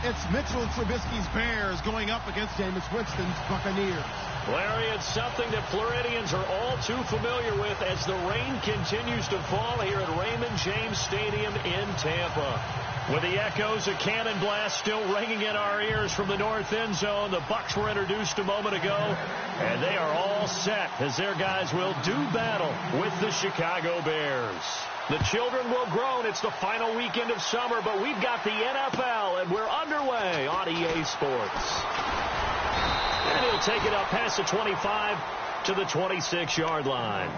It's Mitchell Trubisky's Bears going up against Jameis Winston's Buccaneers. Larry, it's something that Floridians are all too familiar with as the rain continues to fall here at Raymond James Stadium in Tampa. With the echoes of cannon blast still ringing in our ears from the north end zone, the Bucs were introduced a moment ago, and they are all set as their guys will do battle with the Chicago Bears. The children will groan. It's the final weekend of summer, but we've got the NFL, and we're underway on EA Sports. And he'll take it up past the 25 to the 26-yard line.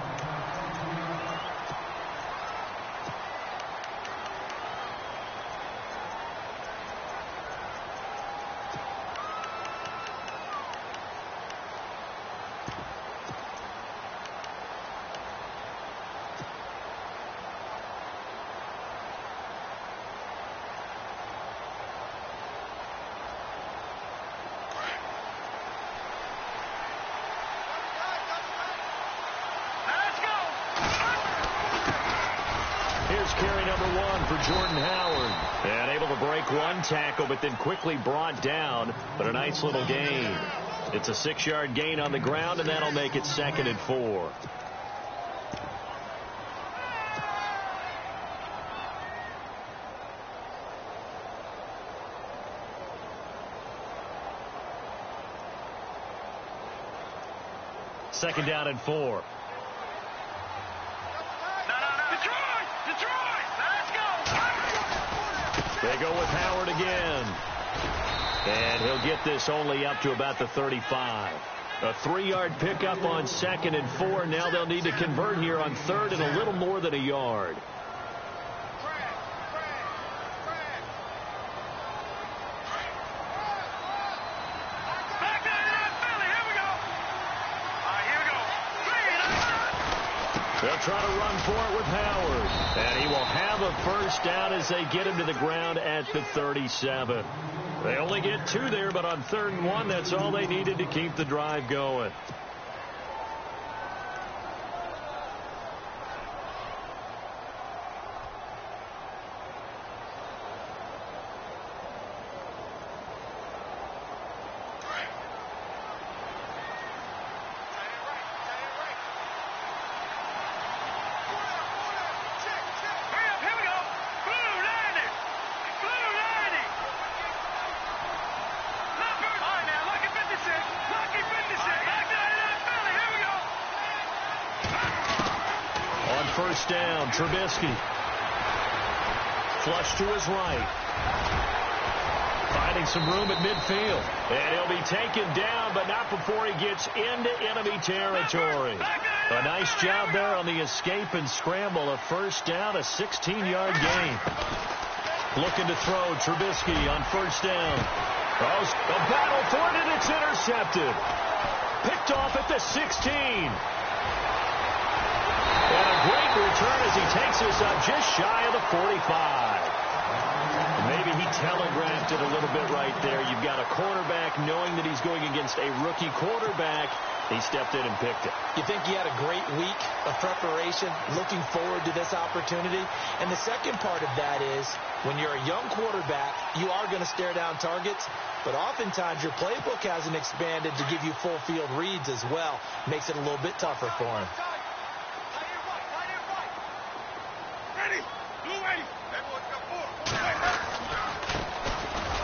Carry number 1 for Jordan Howard. And able to break one tackle, but then quickly brought down. But a nice little gain. It's a 6-yard gain on the ground, and that'll make it 2nd and 4. Second down and 4. They go with Howard again. And he'll get this only up to about the 35. A 3-yard pickup on 2nd and 4. Now they'll need to convert here on 3rd and a little more than a yard. They'll try to run for it with Howard. And he will have a first down as they get him to the ground at the 37. They only get 2 there, but on 3rd and 1, that's all they needed to keep the drive going. First down, Trubisky. Flush to his right. Finding some room at midfield. And he'll be taken down, but not before he gets into enemy territory. A nice job there on the escape and scramble. A first down, a 16-yard gain. Looking to throw, Trubisky on first down. A battle for it, and it's intercepted. Picked off at the 16. And a great return as he takes us up just shy of the 45. Maybe he telegraphed it a little bit right there. You've got a cornerback knowing that he's going against a rookie quarterback. He stepped in and picked it. You think he had a great week of preparation, looking forward to this opportunity. And the second part of that is when you're a young quarterback, you are going to stare down targets. But oftentimes your playbook hasn't expanded to give you full field reads as well. Makes it a little bit tougher for him.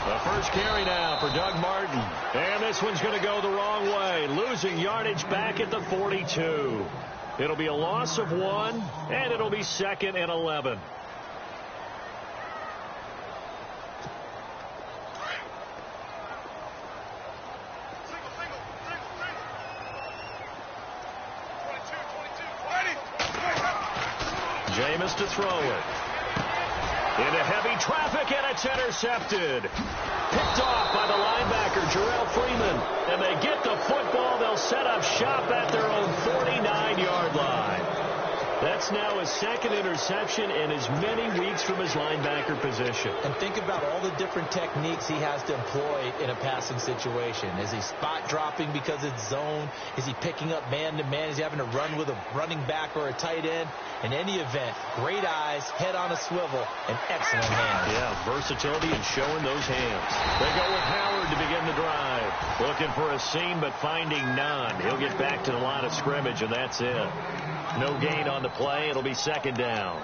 The first carry now for Doug Martin. And this one's going to go the wrong way. Losing yardage back at the 42. It'll be a loss of 1, and it'll be 2nd and 11. Jameis to throw it. Into heavy traffic, and it's intercepted. Picked off by the linebacker, Jarrell Freeman. And they get the football. They'll set up shop at their own 49-yard line. That's That's now his second interception in as many weeks from his linebacker position. And think about all the different techniques he has to employ in a passing situation. Is he spot dropping because it's zone? Is he picking up man-to-man? Is he having to run with a running back or a tight end? In any event, great eyes, head on a swivel, and excellent hands. Yeah, versatility and showing those hands. They go with Howard to begin the drive. Looking for a seam, but finding none. He'll get back to the line of scrimmage, and that's it. No gain on the play. It'll be second down.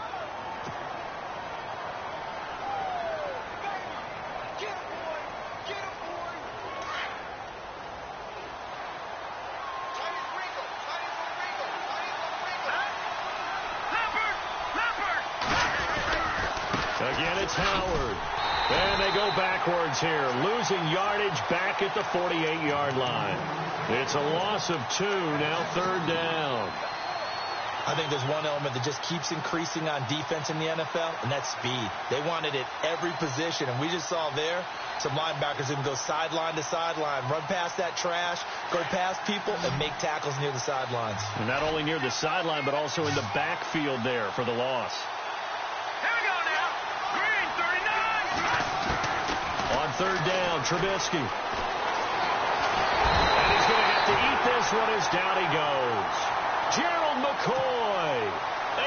Again, it's Howard. And they go backwards here, losing yardage back at the 48-yard line. It's a loss of 2, now third down. I think there's one element that just keeps increasing on defense in the NFL, and that's speed. They want it at every position, and we just saw there some linebackers who can go sideline to sideline, run past that trash, go past people, and make tackles near the sidelines. And not only near the sideline, but also in the backfield there for the loss. On third down, Trubisky. And he's going to have to eat this one as down he goes. Gerald McCoy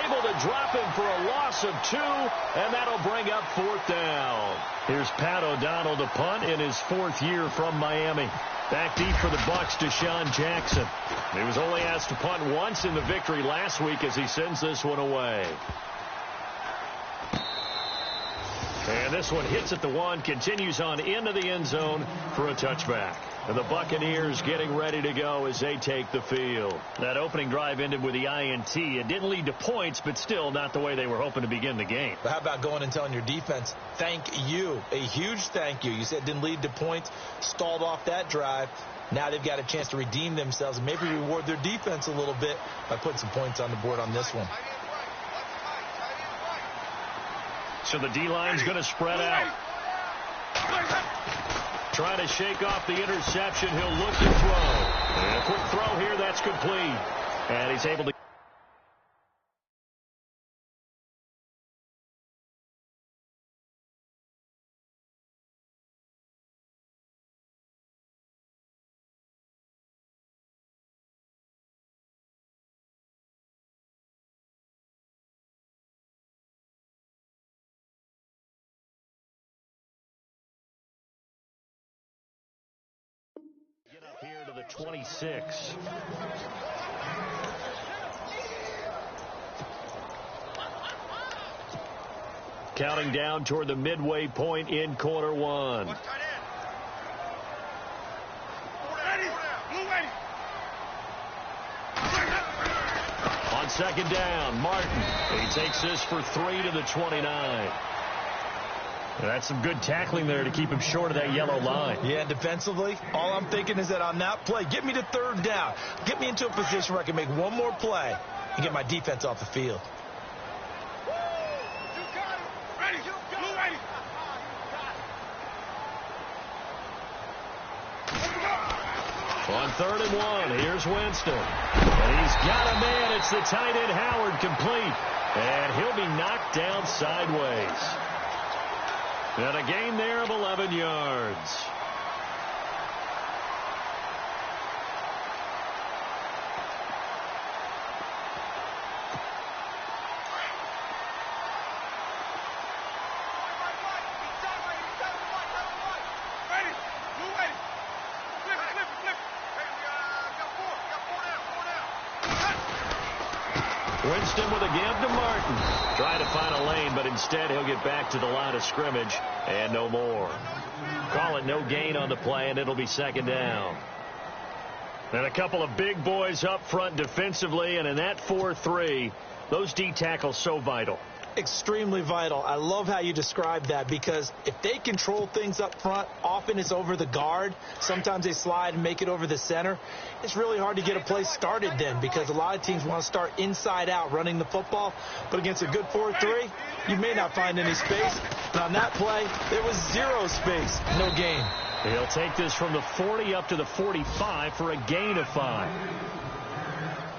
able to drop him for a loss of 2, and that'll bring up fourth down. Here's Pat O'Donnell to punt in his 4th year from Miami. Back deep for the Bucs, Deshaun Jackson. He was only asked to punt once in the victory last week as he sends this one away. And this one hits at the 1, continues on into the end zone for a touchback. And the Buccaneers getting ready to go as they take the field. That opening drive ended with the INT. It didn't lead to points, but still not the way they were hoping to begin the game. But how about going and telling your defense, thank you, a huge thank you. You said it didn't lead to points, stalled off that drive. Now they've got a chance to redeem themselves and maybe reward their defense a little bit by putting some points on the board on this one. So the D-line's going to spread out. Trying to shake off the interception. He'll look to throw. And a quick throw here. That's complete. And he's able to. Get up here to the 26. Counting down toward the midway point in quarter 1. On second down, Martin. He takes this for 3 to the 29. That's some good tackling there to keep him short of that yellow line. Yeah, defensively, all I'm thinking is that on that play, get me to third down. Get me into a position where I can make one more play and get my defense off the field. On 3rd and 1, here's Winston. And he's got a man. It's the tight end Howard complete. And he'll be knocked down sideways. And a gain there of 11 yards. Winston with a give to Martin. Trying to find a lane, but instead he'll get back to the line of scrimmage and no more. Call it no gain on the play, and it'll be second down. And a couple of big boys up front defensively, and in that 4-3, those D tackles so vital. Extremely vital. I love how you describe that because if they control things up front, often it's over the guard. Sometimes they slide and make it over the center. It's really hard to get a play started then because a lot of teams want to start inside out running the football. But against a good 4-3, you may not find any space. And on that play, there was zero space. No gain. He'll take this from the 40 up to the 45 for a gain of 5.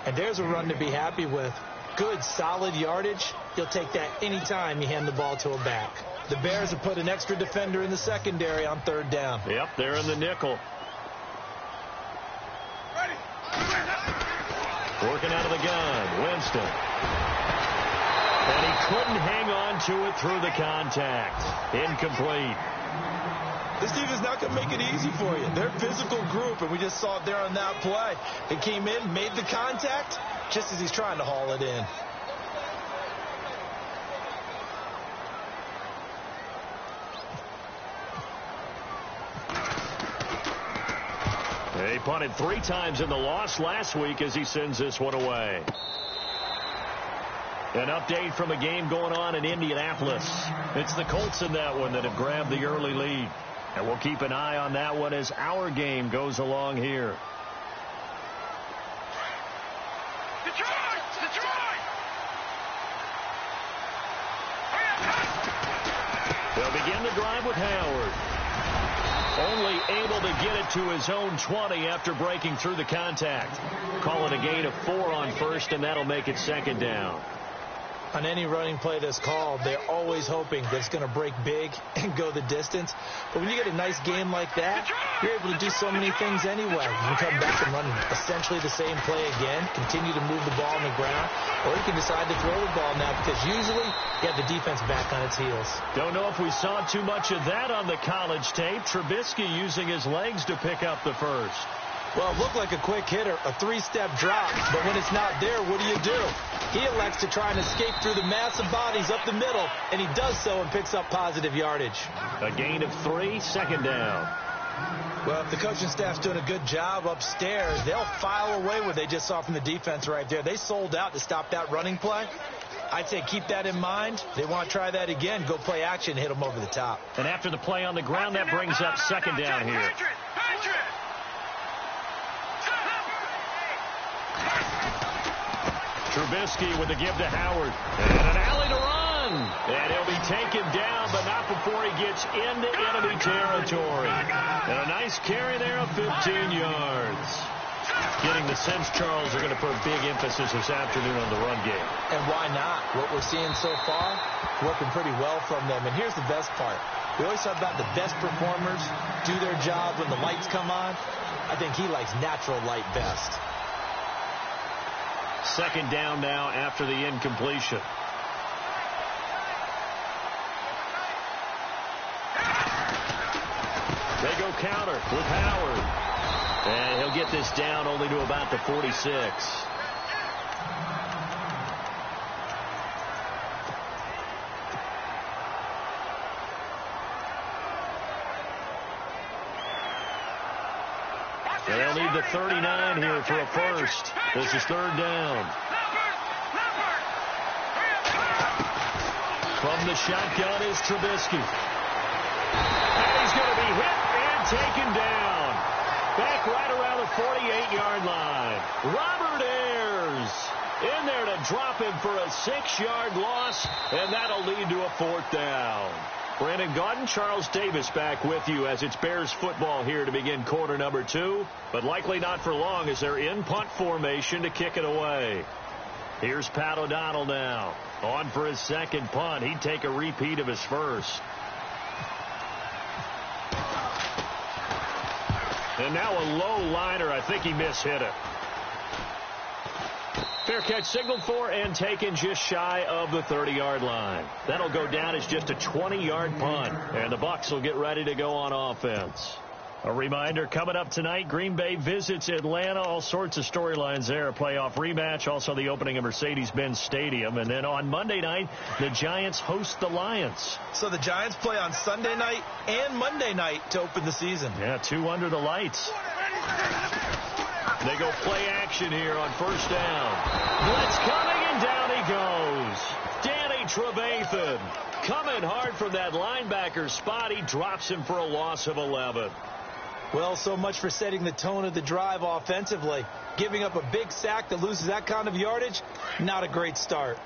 And there's a run to be happy with. good, solid yardage, you'll take that anytime you hand the ball to a back. The Bears have put an extra defender in the secondary on 3rd down. Yep, they're in the nickel. Working out of the gun, Winston. And he couldn't hang on to it through the contact. Incomplete. This defense is not going to make it easy for you. They're a physical group, and we just saw it there on that play. He came in, made the contact, just as he's trying to haul it in. He punted 3 times in the loss last week as he sends this one away. An update from a game going on in Indianapolis. It's the Colts in that one that have grabbed the early lead. And we'll keep an eye on that one as our game goes along here. Detroit! Detroit! They'll begin the drive with Howard. Only able to get it to his own 20 after breaking through the contact. Call it a gain of 4 on first, and that'll make it 2nd down. On any running play that's called, they're always hoping that it's going to break big and go the distance. But when you get a nice game like that, you're able to do so many things anyway. You can come back and run essentially the same play again, continue to move the ball on the ground, or you can decide to throw the ball now because usually you have the defense back on its heels. Don't know if we saw too much of that on the college tape. Trubisky using his legs to pick up the first. Well, it looked like a quick hitter, a 3-step drop, but when it's not there, what do? He elects to try and escape through the massive bodies up the middle, and he does so and picks up positive yardage. A gain of 3, 2nd down. Well, if the coaching staff's doing a good job upstairs, they'll file away what they just saw from the defense right there. They sold out to stop that running play. I'd say keep that in mind. They want to try that again, go play action, hit them over the top. And after the play on the ground, that brings up 2nd down here. Trubisky with the give to Howard. And an alley to run. And he'll be taken down, but not before he gets into enemy territory. And a nice carry there of 15 yards. Getting the sense, Charles, are going to put a big emphasis this afternoon on the run game. And why not? What we're seeing so far, working pretty well from them. And here's the best part. We always talk about the best performers do their job when the lights come on. I think he likes natural light best. 2nd down now after the incompletion. They go counter with Howard. And he'll get this down only to about the 46. And they'll need the 39 here for a first. This is 3rd down. From the shotgun is Trubisky. And he's going to be hit and taken down. Back right around the 48-yard line. Robert Ayers in there to drop him for a 6-yard loss, and that'll lead to a 4th down. Brandon Gaudin, Charles Davis back with you as it's Bears football here to begin quarter number 2, but likely not for long as they're in punt formation to kick it away. Here's Pat O'Donnell now. On for his 2nd punt. He'd take a repeat of his first. And now a low liner. I think he mishit it. Fair catch signaled for and taken just shy of the 30-yard line. That'll go down as just a 20-yard punt. And the Bucs will get ready to go on offense. A reminder, coming up tonight, Green Bay visits Atlanta. All sorts of storylines there. A playoff rematch. Also the opening of Mercedes-Benz Stadium. And then on Monday night, the Giants host the Lions. So the Giants play on Sunday night and Monday night to open the season. Yeah, 2 under the lights. They go play action here on 1st down. Blitz coming, and down he goes. Danny Trevathan coming hard from that linebacker spot. He drops him for a loss of 11. Well, so much for setting the tone of the drive offensively. Giving up a big sack that loses that kind of yardage, not a great start.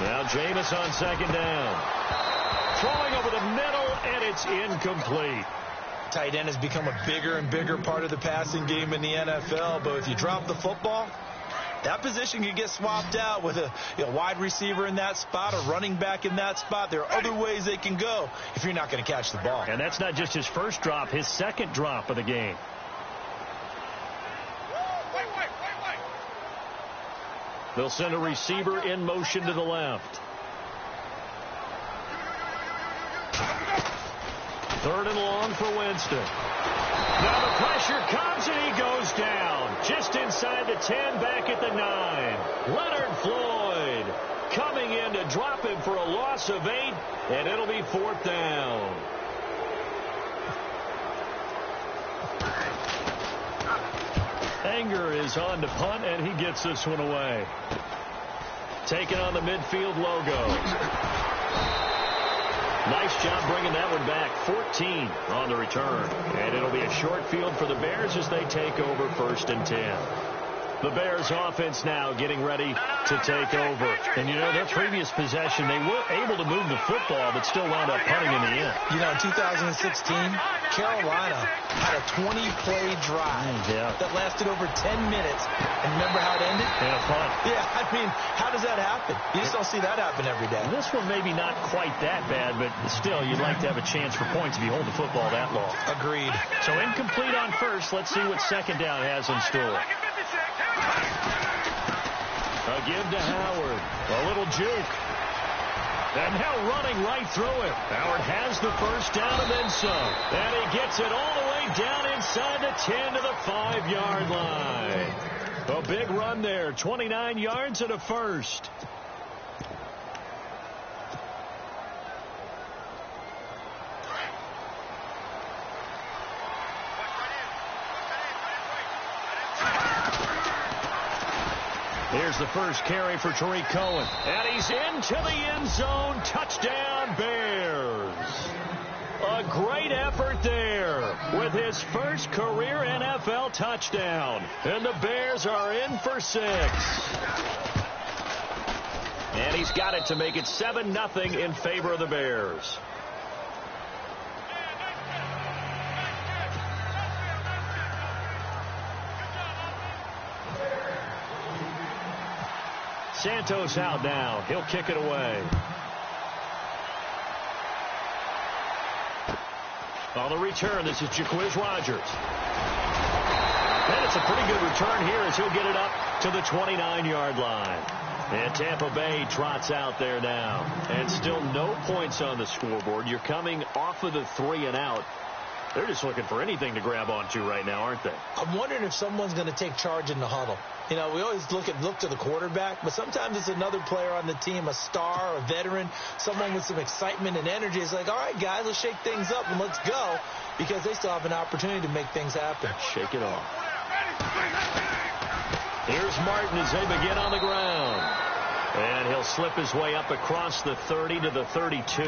Now Jameis on 2nd down. Throwing over the middle, and it's incomplete. tight end has become a bigger and bigger part of the passing game in the NFL. But if you drop the football, that position can get swapped out with a wide receiver in that spot, a running back in that spot. There are other ways they can go if you're not going to catch the ball. And that's not just his first drop, his second drop of the game. They'll send a receiver in motion to the left. Third and long for Winston. Now the pressure comes and he goes down. Just inside the 10, back at the 9. Leonard Floyd coming in to drop him for a loss of 8, and it'll be 4th down. Anger is on to punt, and he gets this one away. Taking on the midfield logo. Nice job bringing that one back. 14 on the return. And it'll be a short field for the Bears as they take over 1st and 10. The Bears offense now getting ready to take over. And, you know, their previous possession, they were able to move the football, but still wound up punting in the end. You know, in 2016, Carolina had a 20-play drive that lasted over 10 minutes. And remember how it ended? And a punt. Yeah, I mean, how does that happen? You just don't see that happen every day. This one maybe not quite that bad, but still, you'd like to have a chance for points if you hold the football that long. Agreed. So incomplete on first. Let's see what second down has in store. A give to Howard. A little juke. And now running right through it. Howard has the first down and then some. And he gets it all the way down inside the 10 to the 5-yard line. A big run there. 29 yards and a first. Here's the first carry for Tariq Cohen. And he's into the end zone. Touchdown, Bears. A great effort there with his first career NFL touchdown. And the Bears are in for 6. And he's got it to make it 7-0 in favor of the Bears. Santos out now. He'll kick it away. On the return, this is Jaquiz Rogers. And it's a pretty good return here as he'll get it up to the 29-yard line. And Tampa Bay trots out there now. And still no points on the scoreboard. You're coming off of the 3 and out. They're just looking for anything to grab onto right now, aren't they? I'm wondering if someone's going to take charge in the huddle. You know, we always look to the quarterback, but sometimes it's another player on the team, a star, a veteran, someone with some excitement and energy. It's like, all right, guys, let's shake things up and let's go, because they still have an opportunity to make things happen. Shake it off. Here's Martin as they begin on the ground. And he'll slip his way up across the 30 to the 32.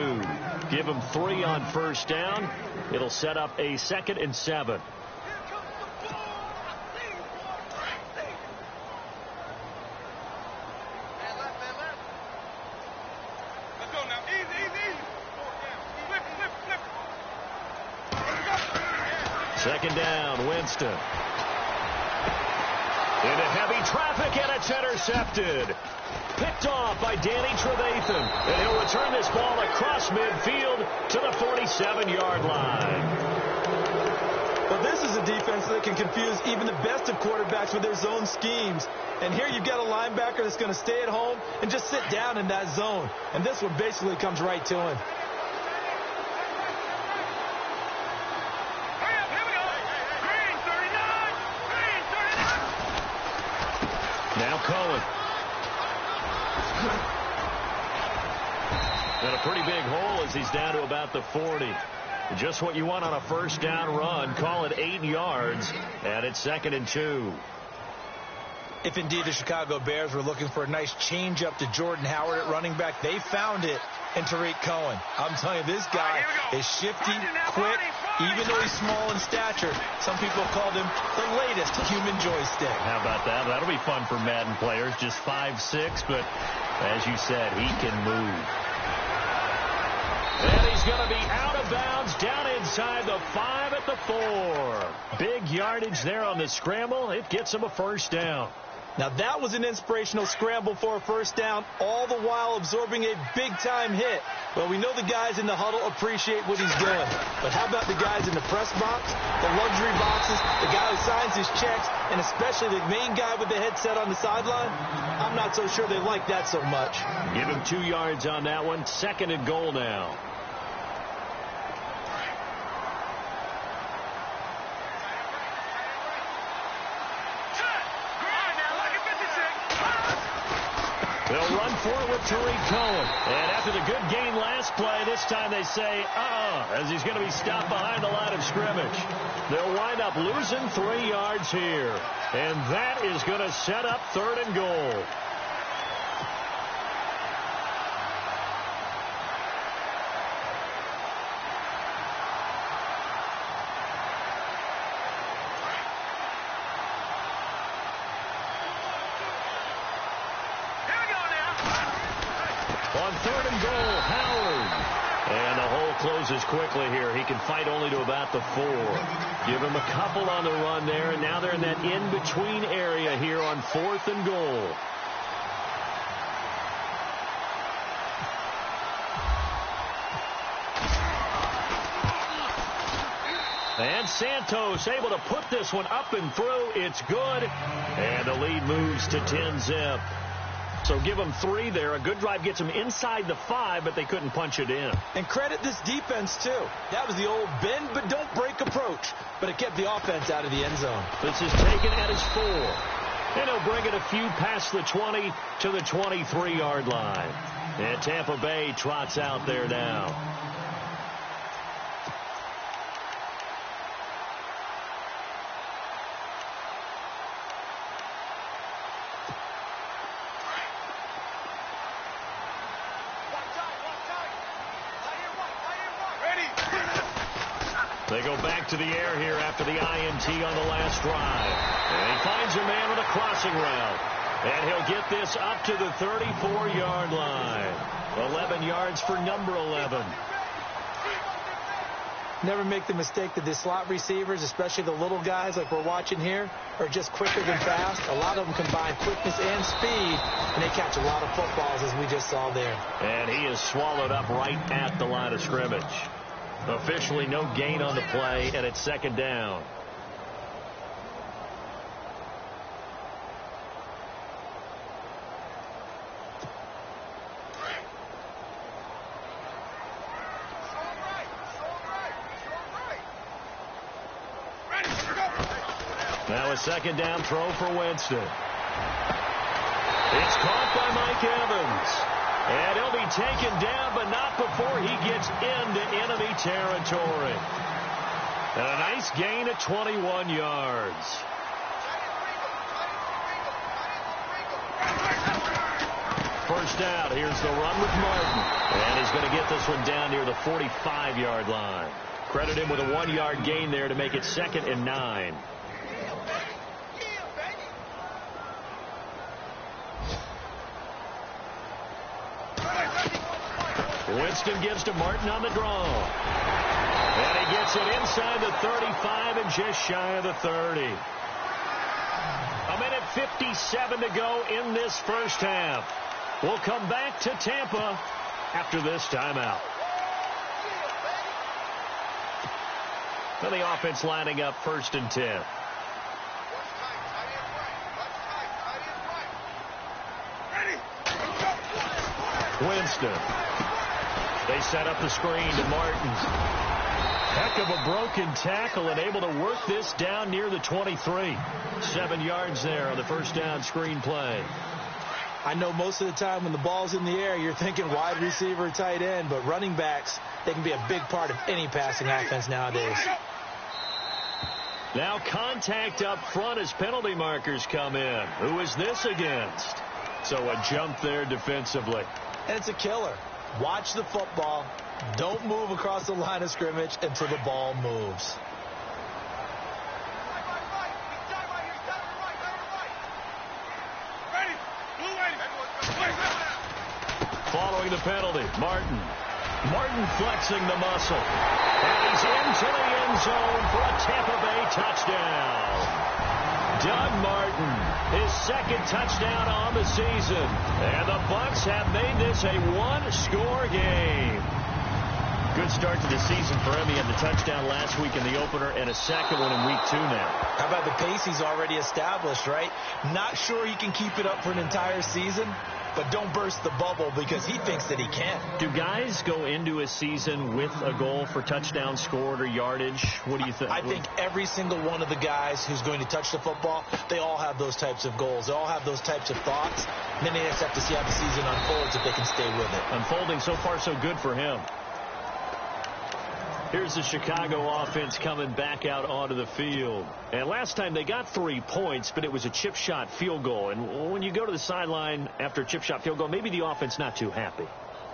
Give him 3 on first down. It'll set up a 2nd and 7. Second down, Winston. Into heavy traffic, and it's intercepted. Picked off by Danny Trevathan. And he'll return this ball across midfield to the 47-yard line. Well, this is a defense that can confuse even the best of quarterbacks with their zone schemes. And here you've got a linebacker that's going to stay at home and just sit down in that zone. And this one basically comes right to him. Now Cohen. And a pretty big hole as he's down to about the 40. Just what you want on a first down run. Call it 8 yards. And it's 2nd and 2. If indeed the Chicago Bears were looking for a nice change up to Jordan Howard at running back, they found it in Tariq Cohen. I'm telling you, this guy is shifty, quick, even though he's small in stature. Some people have called him the latest human joystick. How about that? That'll be fun for Madden players. Just 5'6", but as you said, he can move. And he's going to be out of bounds down inside the 5 at the 4. Big yardage there on the scramble. It gets him a first down. Now that was an inspirational scramble for a first down, all the while absorbing a big-time hit. Well, we know the guys in the huddle appreciate what he's doing. But how about the guys in the press box, the luxury boxes, the guy who signs his checks, and especially the main guy with the headset on the sideline? I'm not so sure they like that so much. Give him 2 yards on that one. 2nd and goal now. They'll run for it with Tariq Cohen. And after the good gain last play, this time they say, as he's going to be stopped behind the line of scrimmage. They'll wind up losing 3 yards here. And that is going to set up 3rd and goal. On 3rd and goal, Howard. And the hole closes quickly here. He can fight only to about the 4. Give him a couple on the run there, and now they're in that in-between area here on 4th and goal. And Santos able to put this one up and through. It's good. And the lead moves to 10-zip. So give them 3 there. A good drive gets them inside the 5, but they couldn't punch it in. And credit this defense, too. That was the old bend but don't break approach. But it kept the offense out of the end zone. This is taken at his 4. And he'll bring it a few past the 20 to the 23-yard line. And Tampa Bay trots out there now. They go back to the air here after the INT on the last drive. And he finds a man with a crossing route. And he'll get this up to the 34-yard line. 11 yards for number 11. Never make the mistake that the slot receivers, especially the little guys like we're watching here, are just quicker than fast. A lot of them combine quickness and speed, and they catch a lot of footballs, as we just saw there. And he is swallowed up right at the line of scrimmage. Officially no gain on the play, and it's 2nd down. Now a 2nd down throw for Winston. It's caught by Mike Evans. And he'll be taken down, but not before he gets into enemy territory. And a nice gain of 21 yards. First out, here's the run with Martin. And he's going to get this one down near the 45-yard line. Credit him with a 1-yard gain there to make it 2nd and 9. Winston gives to Martin on the draw. And he gets it inside the 35 and just shy of the 30. 1:57 to go in this first half. We'll come back to Tampa after this timeout. And the offense lining up 1st and 10. Winston. They set up the screen to Martin. Heck of a broken tackle and able to work this down near the 23. 7 yards there on the first down screen play. I know most of the time when the ball's in the air, you're thinking wide receiver, tight end, but running backs, they can be a big part of any passing offense nowadays. Now contact up front as penalty markers come in. Who is this against? So a jump there defensively. And it's a killer. Watch the football. Don't move across the line of scrimmage until the ball moves. Following the penalty, Martin. Martin flexing the muscle. And he's into the end zone for a Tampa Bay touchdown. Doug Martin, his second touchdown on the season. And the Bucs have made this a one-score game. Good start to the season for him. He had the touchdown last week in the opener and a second one in week 2 now. How about the pace he's already established, right? Not sure he can keep it up for an entire season, but don't burst the bubble because he thinks that he can. Do guys go into a season with a goal for touchdown scored or yardage? What do you think? I think every single one of the guys who's going to touch the football, they all have those types of goals. They all have those types of thoughts. And then they just have to see how the season unfolds if they can stay with it. Unfolding so far so good for him. Here's the Chicago offense coming back out onto the field. And last time they got 3 points, but it was a chip shot field goal. And when you go to the sideline after a chip shot field goal, maybe the offense not too happy.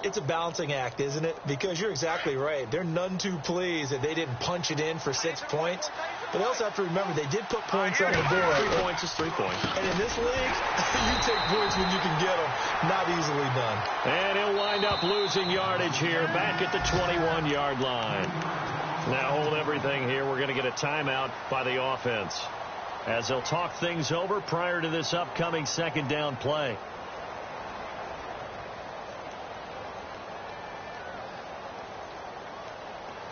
It's a balancing act, isn't it? Because you're exactly right. They're none too pleased that they didn't punch it in for 6 points. But they also have to remember they did put points on the board. 3 points is 3 points. And in this league, you take points when you can get them. Not easily done. And he'll wind up losing yardage here back at the 21-yard line. Now hold everything here. We're going to get a timeout by the offense as they'll talk things over prior to this upcoming second down play.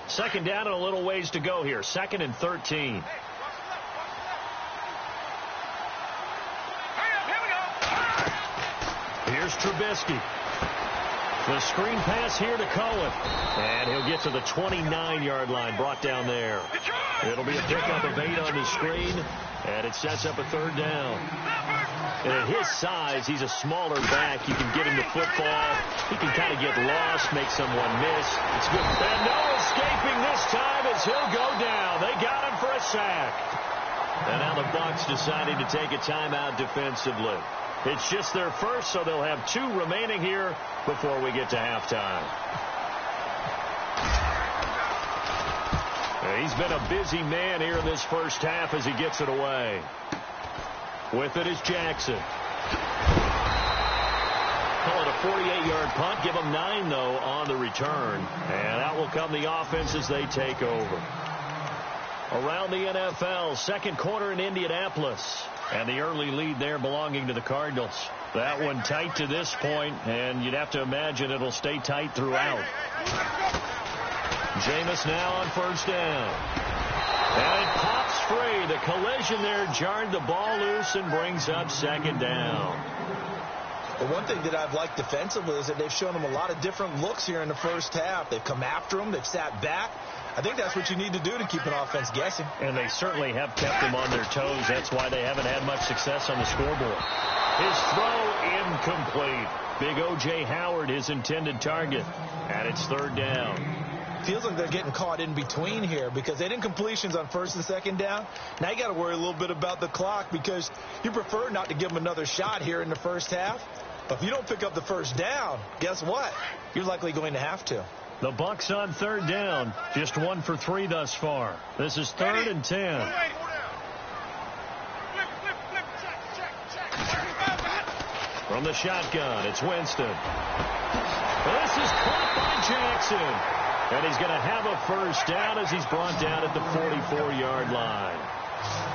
Second down and a little ways to go here. 2nd and 13. Here's Trubisky. The screen pass here to Cohen. And he'll get to the 29-yard line, brought down there. It'll be a pickup of 8 on the screen, and it sets up a 3rd down. And at his size, he's a smaller back. You can get him the football. He can kind of get lost, make someone miss. It's good. And no escaping this time as he'll go down. They got him for a sack. And now the Bucs deciding to take a timeout defensively. It's just their first, so they'll have 2 remaining here before we get to halftime. He's been a busy man here in this first half as he gets it away. With it is Jackson. Call it a 48-yard punt. Give them 9, though, on the return. And out will come the offense as they take over. Around the NFL, second quarter in Indianapolis. And the early lead there belonging to the Cardinals. That one tight to this point, and you'd have to imagine it'll stay tight throughout. Jameis now on first down. And it pops free. The collision there jarred the ball loose and brings up second down. The one thing that I've liked defensively is that they've shown them a lot of different looks here in the first half. They've come after them. They've sat back. I think that's what you need to do to keep an offense guessing. And they certainly have kept them on their toes. That's why they haven't had much success on the scoreboard. His throw incomplete. Big O.J. Howard, his intended target. And it's 3rd down. Feels like they're getting caught in between here because they didn't completions on 1st and 2nd down. Now you got to worry a little bit about the clock because you prefer not to give them another shot here in the first half. But if you don't pick up the 1st down, guess what? You're likely going to have to. The Bucs on 3rd down. Just 1 for 3 thus far. This is 3rd and 10. From the shotgun, it's Winston. This is caught by Jackson. And he's going to have a 1st down as he's brought down at the 44-yard line.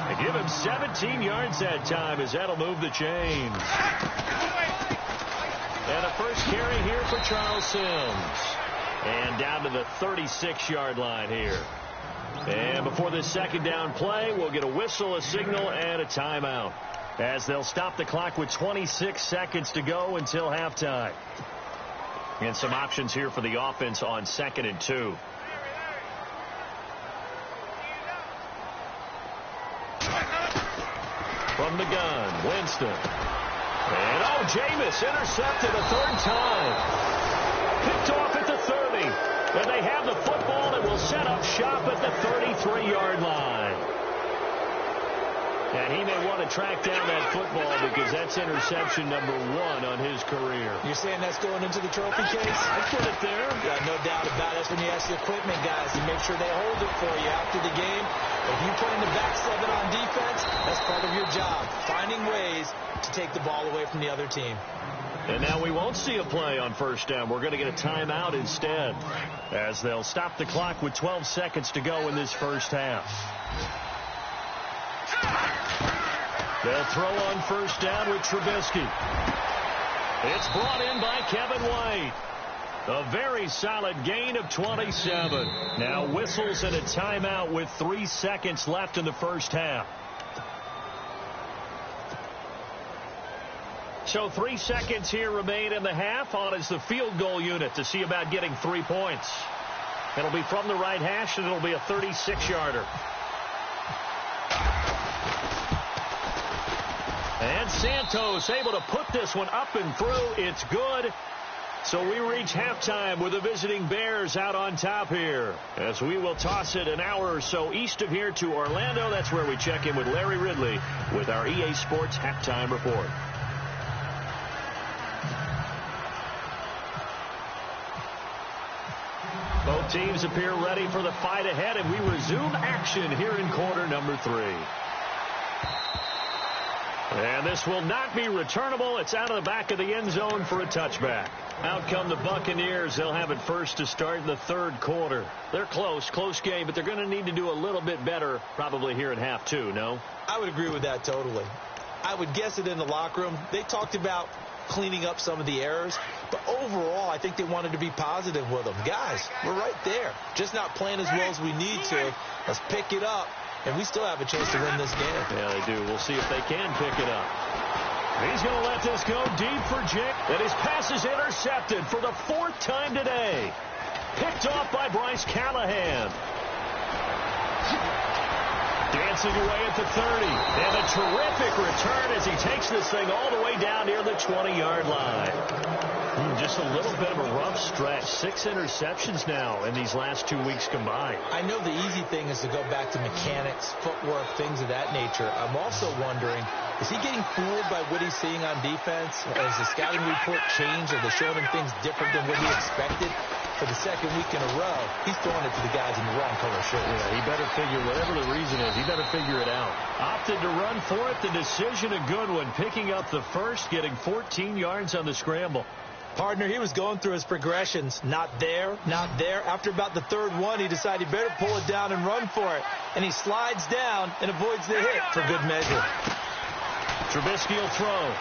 They give him 17 yards that time as that'll move the chains. And a first carry here for Charles Sims. And down to the 36-yard line here. And before this second down play, we'll get a whistle, a signal, and a timeout. As they'll stop the clock with 26 seconds to go until halftime. And some options here for the offense on 2nd and 2. From the gun, Winston. And Jameis intercepted a 3rd time. Picked off at the 30. And they have the football and will set up shop at the 33-yard line. And he may want to track down that football because that's interception number 1 on his career. You're saying that's going into the trophy case? I'd put it there. Yeah, no doubt about it. That's when you ask the equipment guys to make sure they hold it for you after the game. If you put in the back 7 on defense, that's part of your job. Finding ways to take the ball away from the other team. And now we won't see a play on first down. We're going to get a timeout instead, as they'll stop the clock with 12 seconds to go in this first half. They'll throw on first down with Trubisky. It's brought in by Kevin White. A very solid gain of 27. Now whistles and a timeout with 3 seconds left in the first half. So 3 seconds here remain in the half. On is the field goal unit to see about getting 3 points. It'll be from the right hash, and it'll be a 36-yarder. And Santos able to put this one up and through. It's good. So we reach halftime with the visiting Bears out on top here, as we will toss it an hour or so east of here to Orlando. That's where we check in with Larry Ridley with our EA Sports halftime report. Both teams appear ready for the fight ahead, and we resume action here in quarter number 3. And this will not be returnable. It's out of the back of the end zone for a touchback. Out come the Buccaneers. They'll have it first to start in the third quarter. They're close game, but they're going to need to do a little bit better probably here in half 2, no? I would agree with that totally. I would guess it in the locker room. They talked about cleaning up some of the errors, but overall I think they wanted to be positive with them. Guys, we're right there. Just not playing as well as we need to. Let's pick it up, and we still have a chance to win this game. Yeah, they do. We'll see if they can pick it up. He's going to let this go deep for Jake, and his pass is intercepted for the 4th time today. Picked off by Bryce Callahan. Dancing away at the 30. And a terrific return as he takes this thing all the way down near the 20-yard line. Just a little bit of a rough stretch. 6 interceptions now in these last 2 weeks combined. I know the easy thing is to go back to mechanics, footwork, things of that nature. I'm also wondering, is he getting fooled by what he's seeing on defense? Has the scouting report changed? Are they showing him things different than what he expected? For the second week in a row, he's throwing it to the guys in the wrong color shirts. Yeah, he better figure, whatever the reason is, he better figure it out. Opted to run for it. The decision a good one. Picking up the first, getting 14 yards on the scramble. Partner, he was going through his progressions. Not there, not there. After about the third one, he decided he better pull it down and run for it. And he slides down and avoids the hit for good measure. Trubisky will throw.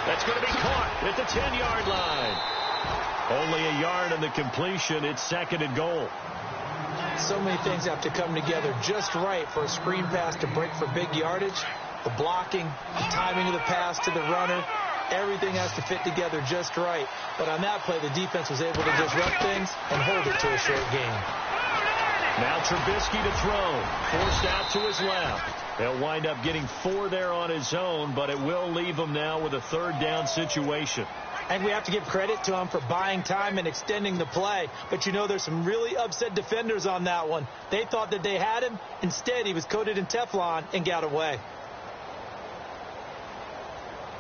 That's going to be caught at the 10-yard line. Only a yard on the completion. It's 2nd and goal. So many things have to come together just right for a screen pass to break for big yardage. The blocking, the timing of the pass to the runner, everything has to fit together just right. But on that play, the defense was able to disrupt things and hold it to a short gain. Now Trubisky to throw. Forced out to his left. They'll wind up getting 4 there on his own, but it will leave him now with a 3rd down situation. And we have to give credit to him for buying time and extending the play. But, you know, there's some really upset defenders on that one. They thought that they had him. Instead, he was coated in Teflon and got away.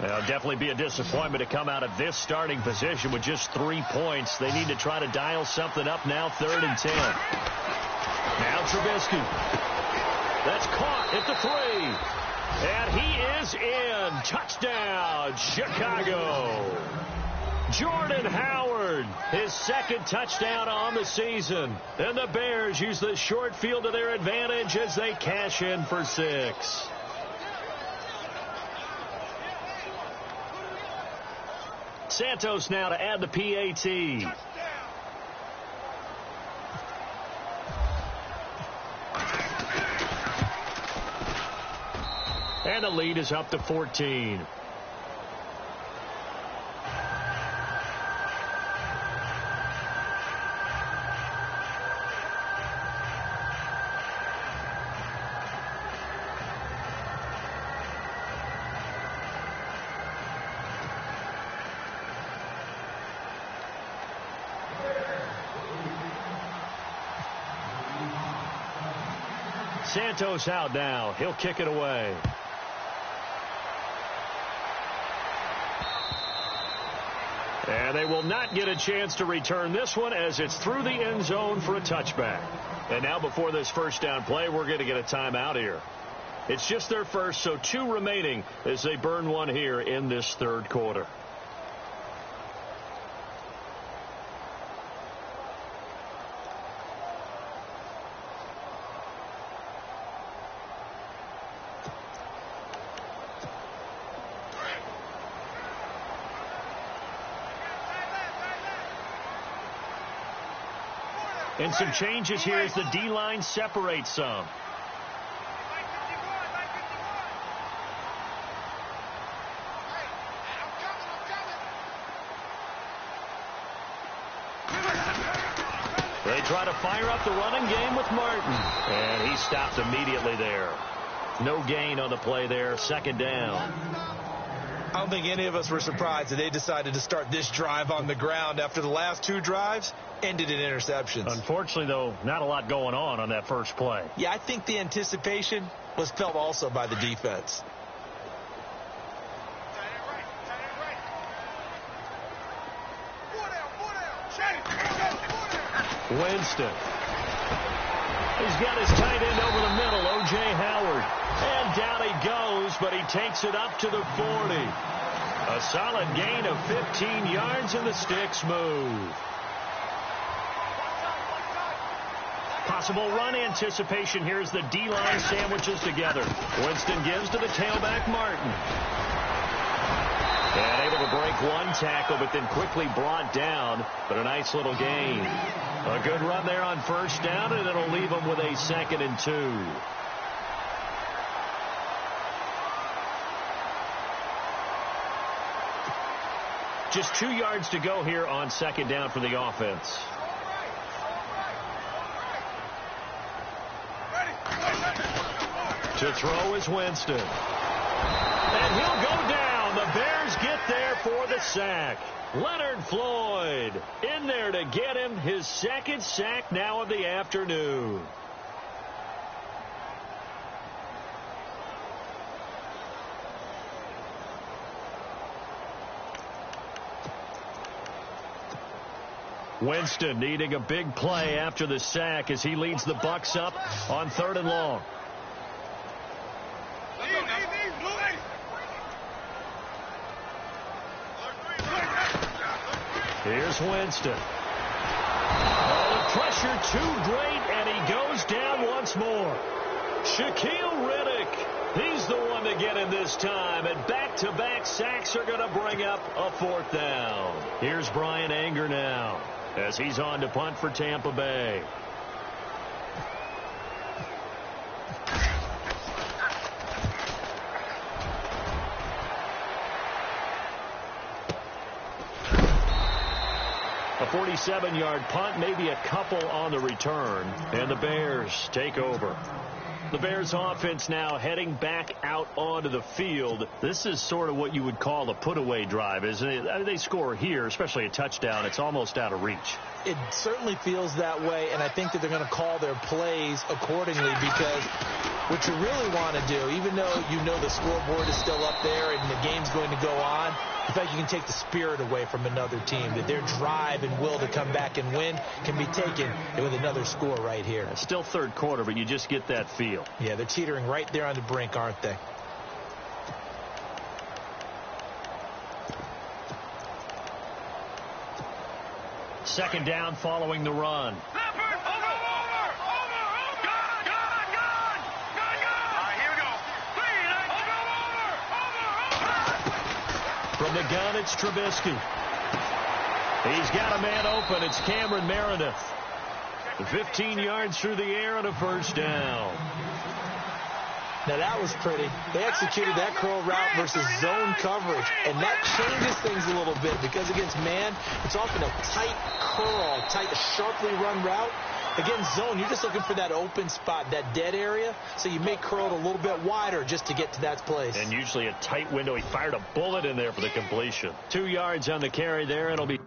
It'll definitely be a disappointment to come out of this starting position with just 3 points. They need to try to dial something up now, 3rd and 10. Now Trubisky. That's caught at the 3. And he is in. Touchdown, Chicago. Jordan Howard, his 2nd touchdown on the season. And the Bears use the short field to their advantage as they cash in for 6. Santos now to add the PAT. And the lead is up to 14. Santos out now. He'll kick it away. And they will not get a chance to return this one as it's through the end zone for a touchback. And now before this first down play, we're going to get a timeout here. It's just their first, so 2 remaining as they burn one here in this 3rd quarter. And some changes here as the D-line separates some. They try to fire up the running game with Martin. And he stopped immediately there. No gain on the play there. Second down. I don't think any of us were surprised that they decided to start this drive on the ground after the last two drives ended in interceptions. Unfortunately, though, not a lot going on that first play. Yeah, I think the anticipation was felt also by the defense. Winston. He's got his tight end over the middle, O.J. Howard. And down he goes, but he takes it up to the 40. A solid gain of 15 yards, and the sticks move. Possible run anticipation here as the D-line sandwiches together. Winston gives to the tailback, Martin. And able to break one tackle, but then quickly brought down. But a nice little gain. A good run there on first down, and it'll leave them with a 2nd and 2. Just 2 yards to go here on 2nd down for the offense. To throw is Winston. And he'll go down. The Bears get there for the sack. Leonard Floyd in there to get him his 2nd sack now of the afternoon. Winston needing a big play after the sack as he leads the Bucs up on 3rd and long. Here's Winston. Oh, the pressure too great, and he goes down once more. Shaquille Riddick, he's the one to get him this time, and back-to-back sacks are going to bring up a 4th down. Here's Brian Anger now as he's on to punt for Tampa Bay. A 47-yard punt, maybe a couple on the return, and the Bears take over. The Bears offense now heading back out onto the field. This is sort of what you would call a put-away drive, isn't it? I mean, they score here, especially a touchdown. It's almost out of reach. It certainly feels that way, and I think that they're going to call their plays accordingly because what you really want to do, even though you know the scoreboard is still up there and the game's going to go on, in fact, you can take the spirit away from another team, that their drive and will to come back and win can be taken with another score right here. It's still 3rd quarter, but you just get that feel. Yeah, they're teetering right there on the brink, aren't they? Second down following the run. From the gun, it's Trubisky. He's got a man open. It's Cameron Meredith. 15 yards through the air and a 1st down. Now, that was pretty. They executed that curl route versus zone coverage, and that changes things a little bit because against man, it's often a tight curl, sharply run route. Against zone, you're just looking for that open spot, that dead area, so you may curl it a little bit wider just to get to that place. And usually a tight window. He fired a bullet in there for the completion. 2 yards on the carry there. It'll be